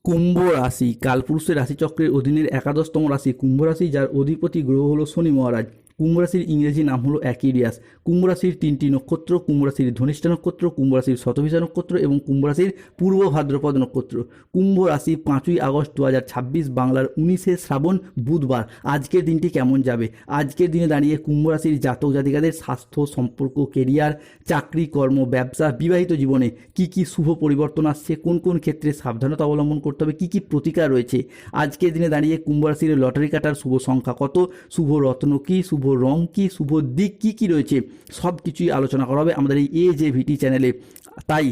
কুম্ভ রাশি কালপুরুষের রাশিচক্রের অধীনের একাদশতম রাশি কুম্ভ রাশি, যার অধিপতি গ্রহ হলো শনি মহারাজ। কুম্ভ রাশির ইংরেজি নাম হলো অ্যাকুয়ারিয়াস। কুম্ভ রাশির তিনটি নক্ষত্র: কুম্ভ রাশির ধনিষ্ঠা নক্ষত্র, কুম্ভ রাশির শতভিষা নক্ষত্র এবং কুম্ভ রাশির পূর্ব ভাদ্রপদ নক্ষত্র। কুম্ভ রাশি 5ই আগস্ট 2026 বাংলার 19শে শ্রাবণ বুধবার। আজকের দিনটি কেমন যাবে? আজকের দিনে দাঁড়িয়ে কুম্ভ রাশির জাতক জাতিকাদের স্বাস্থ্য, সম্পর্ক, কেরিয়ার, চাকরি, কর্ম, ব্যবসা, বিবাহিত জীবনে কি কি শুভ পরিবর্তন আসছে, কোন কোন ক্ষেত্রে সাবধানতা অবলম্বন করতে হবে, কি কি প্রতিকার রয়েছে। আজকের দিনে দাঁড়িয়ে কুম্ভ রাশির লটারি কাটার শুভ সংখ্যা কত, শুভ রত্ন কি, শুভ রং কি, শুভ দিক কি কি রয়েছে, সব কিছুই আলোচনা করা হবে আমাদের এই AJVT চ্যানেলে। তাই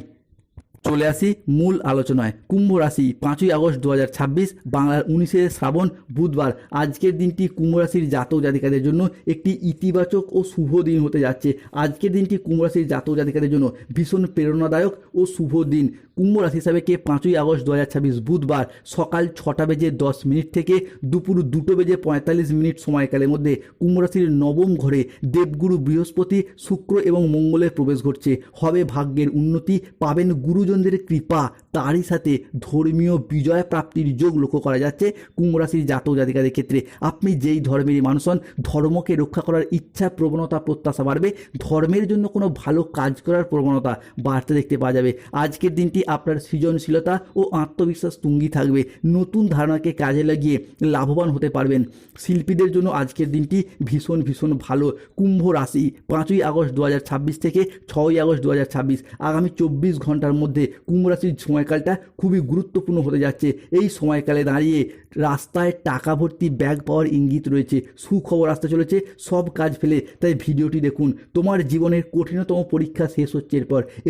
চলে আসি মূল আলোচনায়। কুম্ভ রাশি 5ই আগস্ট 2026 বাংলার 19শে শ্রাবণ বুধবার। আজকের দিনটি কুম্ভ রাশির জাতক জাতিকাদের জন্য একটি ইতিবাচক ও শুভ দিন হতে যাচ্ছে। আজকের দিনটি কুম্ভ রাশির জাতক জাতিকাদের জন্য ভীষণ প্রেরণাদায়ক ও শুভ দিন। কুম্ভ রাশি হিসাবে 5ই আগস্ট 2026 বুধবার সকাল 6:10 থেকে দুপুর 2:45 সময়কালের মধ্যে কুম্ভ রাশির নবম ঘরে দেবগুরু বৃহস্পতি, শুক্র এবং মঙ্গলের প্রবেশ ঘটছে। হবে ভাগ্যের উন্নতি, পাবেন গুরুজনদের কৃপা, তারই সাথে ধর্মীয় বিজয় প্রাপ্তির যোগ লক্ষ্য করা যাচ্ছে কুম্ভ রাশির জাতক জাতিকাদের ক্ষেত্রে। আপনি যেই ধর্মেরই মানুষ হন, ধর্মকে রক্ষা করার ইচ্ছা, প্রবণতা, প্রত্যাশা বাড়বে। ধর্মের জন্য কোনো ভালো কাজ করার প্রবণতা বাড়তে দেখতে পাওয়া যাবে। আজকের দিনটি আপনার সৃজনশীলতা ও আত্মবিশ্বাস তুঙ্গি থাকবে। নতুন ধারণাকে কাজে লাগিয়ে লাভবান হতে পারবেন। শিল্পীদের জন্য আজকের দিনটি ভীষণ ভীষণ ভালো। কুম্ভ রাশি 5ই আগস্ট 2026 থেকে 6ই আগস্ট 2026 আগামী 24 ঘন্টার মধ্যে কুম্ভ রাশির সময়কালটা খুবই গুরুত্বপূর্ণ হতে যাচ্ছে। এই সময়কালে দাঁড়িয়ে রাস্তায় টাকা ভর্তি ব্যাগ পাওয়ার ইঙ্গিত রয়েছে। সুখবর আসতে চলেছে, সব কাজ ফেলে তাই ভিডিওটি দেখুন। তোমার জীবনের কঠিনতম পরীক্ষা শেষ হচ্ছে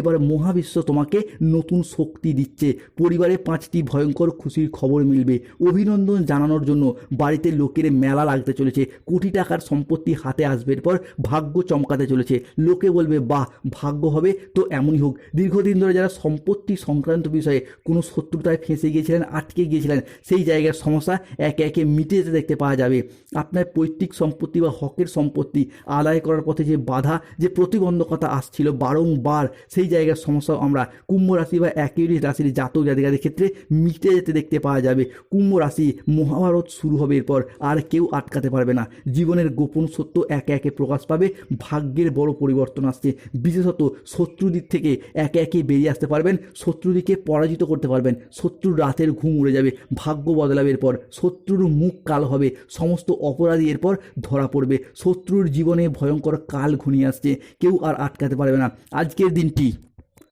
এবার মহাবিশ্ব তোমাকে নতুন শক্তি দিচ্ছে। পরিবারে 5টি ভয়ঙ্কর খুশির খবর মিলবে। অভিনন্দন জানানোর জন্য বাড়িতে লোকের মেলা লাগতে চলেছে। কোটি টাকার সম্পত্তি হাতে আসবে। এরপর ভাগ্য চমকাতে চলেছে। লোকে বলবে বাহ, ভাগ্য হবে তো এমনই হোক। দীর্ঘদিন ধরে যারা সম্পত্তি সংক্রান্ত বিষয়ে কোনো শত্রুতায় ফেঁসে গিয়েছিলেন, আটকে গিয়েছিলেন, সেই জায়গার সমস্যা একে একে মিটে যেতে দেখতে পাওয়া যাবে। আপনার পৈতৃক সম্পত্তি বা হকের সম্পত্তি আদায় করার পথে যে বাধা, যে প্রতিবন্ধকতা আসছিল বারংবার, সেই জায়গার সমস্যাও আমরা কুম্ভ রাশি বা অ্যাকুয়ারিয়াস রাশির জাতক জাতিকাদের ক্ষেত্রে মিটে যেতে দেখতে পাওয়া যাবে। কুম্ভ রাশি, মহাভারত শুরু হবে এরপর, আর কেউ আটকাতে পারবে না। জীবনের গোপন সত্য একে একে প্রকাশ পাবে। ভাগ্যের বড় পরিবর্তন আসছে। বিশেষত শত্রুদিক থেকে একে একে বেরিয়ে আসতে পারবেন। শত্রুদিকে পরাজিত করতে পারবেন। শত্রুর রাতের ঘুম উড়ে যাবে। ভাগ্য বদলাবে এরপর। শত্রুর মুখ কালো হবে। সমস্ত অপরাধী এরপর ধরা পড়বে। শত্রুর জীবনে ভয়ঙ্কর কাল ঘনিয়ে আসছে। কেউ আর আটকাতে পারবে না। আজকের দিনটি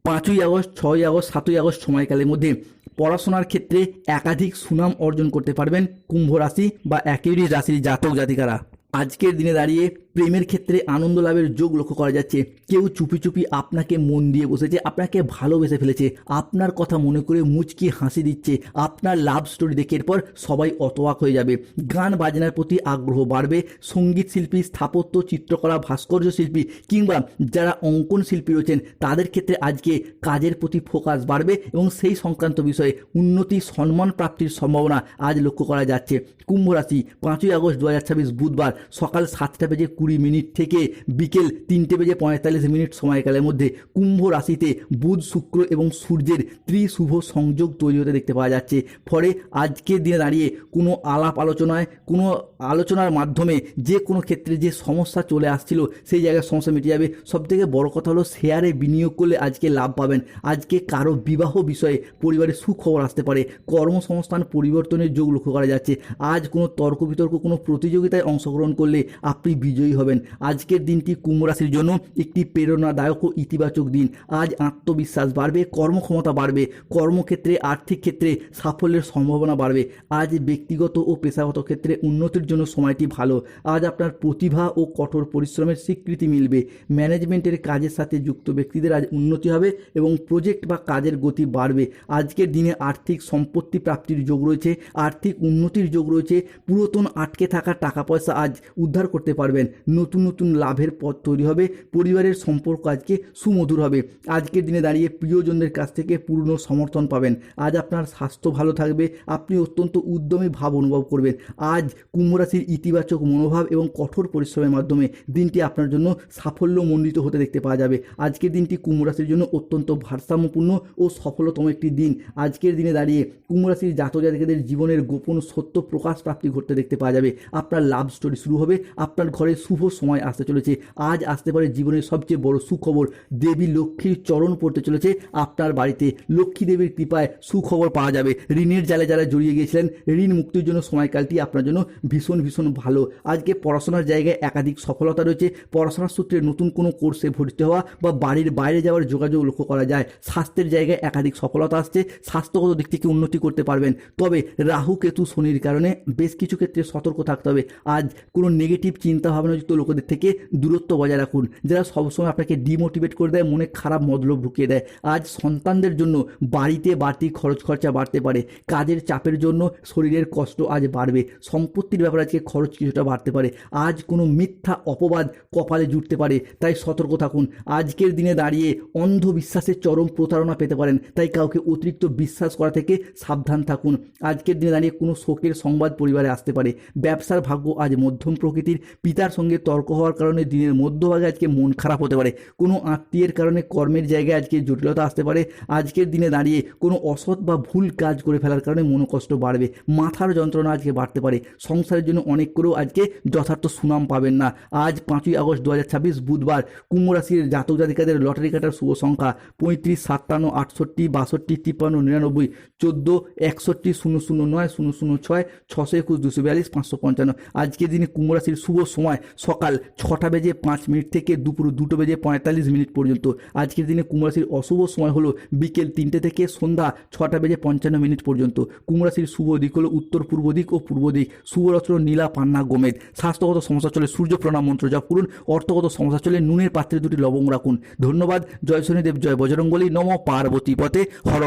5ই আগস্ট, 6ই আগস্ট, 7ই আগস্ট সময়কালের মধ্যে পড়াশোনার ক্ষেত্রে একাধিক সুনাম অর্জন করতে পারবেন কুম্ভ রাশি বা অ্যাকুয়ারিয়াস রাশির জাতক জাতিকারা। আজকের দিনে দাঁড়িয়ে প্রেমের ক্ষেত্রে আনন্দ লাভের যোগ লক্ষ্য করা যাচ্ছে। কেউ চুপি চুপি আপনাকে মন দিয়ে বসেছে, আপনাকে ভালোবেসে ফেলেছে, আপনার কথা মনে করে মুচকি হাসি দিচ্ছে। আপনার লাভ স্টোরি দেখে এরপর সবাই অতবাক হয়ে যাবে। গান বাজনার প্রতি আগ্রহ বাড়বে। সঙ্গীত শিল্পী, স্থাপত্য, চিত্রকলা, ভাস্কর্য শিল্পী কিংবা যারা অঙ্কন শিল্পী রয়েছেন, তাদের ক্ষেত্রে আজকে কাজের প্রতি ফোকাস বাড়বে এবং সেই সংক্রান্ত বিষয়ে উন্নতি, সম্মান প্রাপ্তির সম্ভাবনা আজ লক্ষ্য করা যাচ্ছে। কুম্ভ রাশি 5ই আগস্ট 2026 বুধবার সকাল 7:20 থেকে বিকেল 3:45 সময়কালের মধ্যে কুম্ভ রাশিতে বুধ, শুক্র এবং সূর্যের ত্রিশুভ সংযোগ তৈরি হতে দেখতে পাওয়া যাচ্ছে। ফলে আজকের দিনে দাঁড়িয়ে কোনো আলাপ আলোচনায়, কোনো আলোচনার মাধ্যমে যে কোনো ক্ষেত্রে যে সমস্যা চলে আসছিল, সেই জায়গায় সমস্যা মিটে যাবে। সবথেকে বড় কথা হলো শেয়ারে বিনিয়োগ করলে আজকে লাভ পাবেন। আজকে কারো বিবাহ বিষয়ে পরিবারে সুখবর আসতে পারে। কর্মসংস্থান পরিবর্তনের যোগ লক্ষ্য করা যাচ্ছে। আজ কোনো তর্ক বিতর্ক, কোনো প্রতিযোগিতায় অংশগ্রহণ করলে আপনি বিজয়ী হবেন। আজকের দিনটি কুম্ভ রাশির জন্য একটি প্রেরণাদায়ক ও ইতিবাচক দিন। আজ আত্মবিশ্বাস বাড়বে, কর্মক্ষমতা বাড়বে, কর্মক্ষেত্রে, আর্থিক ক্ষেত্রে সাফল্যের সম্ভাবনা বাড়বে। আজ ব্যক্তিগত ও পেশাগত ক্ষেত্রে উন্নতির জন্য সময়টি ভালো। আজ আপনার প্রতিভা ও কঠোর পরিশ্রমের স্বীকৃতি মিলবে। ম্যানেজমেন্টের কাজের সাথে যুক্ত ব্যক্তিদের আজ উন্নতি হবে এবং প্রজেক্ট বা কাজের গতি বাড়বে। আজকের দিনে আর্থিক সম্পত্তি প্রাপ্তির যোগ রয়েছে, আর্থিক উন্নতির যোগ রয়েছে। পুরাতন আটকে থাকা টাকা পয়সা আজ উদ্ধার করতে পারবেন। নতুন নতুন লাভের পথ তৈরি হবে, পরিবারের সম্পর্ক আজকে সুমধুর হবে। আজকের দিনে দাঁড়িয়ে প্রিয়জনদের কাছ থেকে পূর্ণ সমর্থন পাবেন। আজ আপনার স্বাস্থ্য ভালো থাকবে, আপনি অত্যন্ত উদ্যমী ভাব অনুভব করবেন। আজ কুম্ভ রাশির ইতিবাচক মনোভাব এবং কঠোর পরিশ্রমের মাধ্যমে দিনটি আপনার জন্য সাফল্যমণ্ডিত হতে দেখতে পাওয়া যাবে। আজকের দিনটি কুম্ভ রাশির জন্য অত্যন্ত ভারসাম্যপূর্ণ ও সফলতম একটি দিন। আজকের দিনে দাঁড়িয়ে কুম্ভ রাশির জাতক জাতিকাদের জীবনের গোপন সত্য প্রকাশ প্রাপ্তি ঘটতে দেখতে পাওয়া যাবে। আপনার লাভ স্টোরি শুরু হবে, আপনার ঘরে শুভ সময় আসতে চলেছে। আজ আসতে পারে জীবনের সবচেয়ে বড় সুখবর, দেবী লক্ষ্মীর চরণ পড়তে চলেছে আপনার বাড়িতে। লক্ষ্মী দেবীর কৃপায় সুখবর পাওয়া যাবে। ঋণের জালে যারা জড়িয়ে গিয়েছিলেন, ঋণ মুক্তির জন্য সময়কালটি আপনার জন্য ভীষণ ভীষণ ভালো। আজকে পড়াশোনার জায়গায় একাধিক সফলতা রয়েছে। পড়াশোনার সূত্রে নতুন কোনো কোর্সে ভর্তি হওয়া বা বাড়ির বাইরে যাওয়ার যোগাযোগ লক্ষ্য করা যায়। স্বাস্থ্যের জায়গায় একাধিক সফলতা আসছে, স্বাস্থ্যগত দিক থেকে উন্নতি করতে পারবেন। তবে রাহু কেতু শনির কারণে বেশ কিছু ক্ষেত্রে সতর্ক থাকতে হবে। আজ কোনো নেগেটিভ চিন্তা ভাবনাযুক্ত লোকেদের থেকে দূরত্ব বজায় রাখুন, যারা সবসময় আপনাকে ডিমোটিভেট করে দেয়, মনে খারাপ মতলব ঢুকিয়ে দেয়। আজ সন্তানদের জন্য বাড়িতে বাড়তি খরচা বাড়তে পারে। কাজের চাপের জন্য শরীরের কষ্ট আজ বাড়বে। সম্পত্তির ব্যাপারে আজকে খরচ কিছুটা বাড়তে পারে। আজ কোনো মিথ্যা অপবাদ কপালে জুটতে পারে, তাই সতর্ক থাকুন। আজকের দিনে দাঁড়িয়ে অন্ধবিশ্বাসের চরম প্রতারণা পেতে পারেন, তাই কাউকে অতিরিক্ত বিশ্বাস করা থেকে সাবধান থাকুন। আজকের দিনে দাঁড়িয়ে কোনো শোকের সংবাদ পরিবারে আসতে পারে। ব্যবসার ভাগ্য আজ মধ্যম প্রকৃতির। পিতার সঙ্গে তর্ক হওয়ার কারণে দিনের মধ্যভাগে আজকে মন খারাপ হতে পারে। কোনো আত্মীয়ের কারণে কর্মের জায়গায় আজকে জটিলতা আসতে পারে। আজকের দিনে দাঁড়িয়ে কোনো অসৎ বা ভুল কাজ করে ফেলার কারণে মনোকষ্ট বাড়বে। মাথার যন্ত্রণা আজকে বাড়তে পারে। সংসারের জন্য অনেক করেও আজকে যথার্থ সুনাম পাবেন না। আজ 5ই আগস্ট 2026 বুধবার, কুম্ভ রাশির জাতক জাতিকাদের লটারি কাটার শুভ সংখ্যা 35, 57, 68, 62, 53, 99, 14, 61, 009, 006, 621, 242, 555। আজকের দিনে কুম্ভ রাশির শুভ সময় সকাল 6টা বেজে 5 মিনিট থেকে দুপুর 2টো বেজে 45 মিনিট পর্যন্ত। আজকের দিনে কুম্ভ রাশির অশুভ সময় হলো বিকেল 3টে থেকে সন্ধ্যা 6টা বেজে 55 মিনিট পর্যন্ত। কুম্ভ রাশির শুভ দিক হলো উত্তর পূর্ব দিক ও পূর্ব দিক। শুভ রত্ন নীলা, পান্না, গোমেদ। স্বাস্থ্যগত সমস্যা চলে সূর্য প্রণাম মন্ত্র জপ করুন। অর্থগত সমস্যা চলে নুনের পাত্রে 2টি লবঙ্গ রাখুন। ধন্যবাদ। জয় শনিদেব, জয় বজরঙ্গলী, নমঃ পার্বতী পতে হর।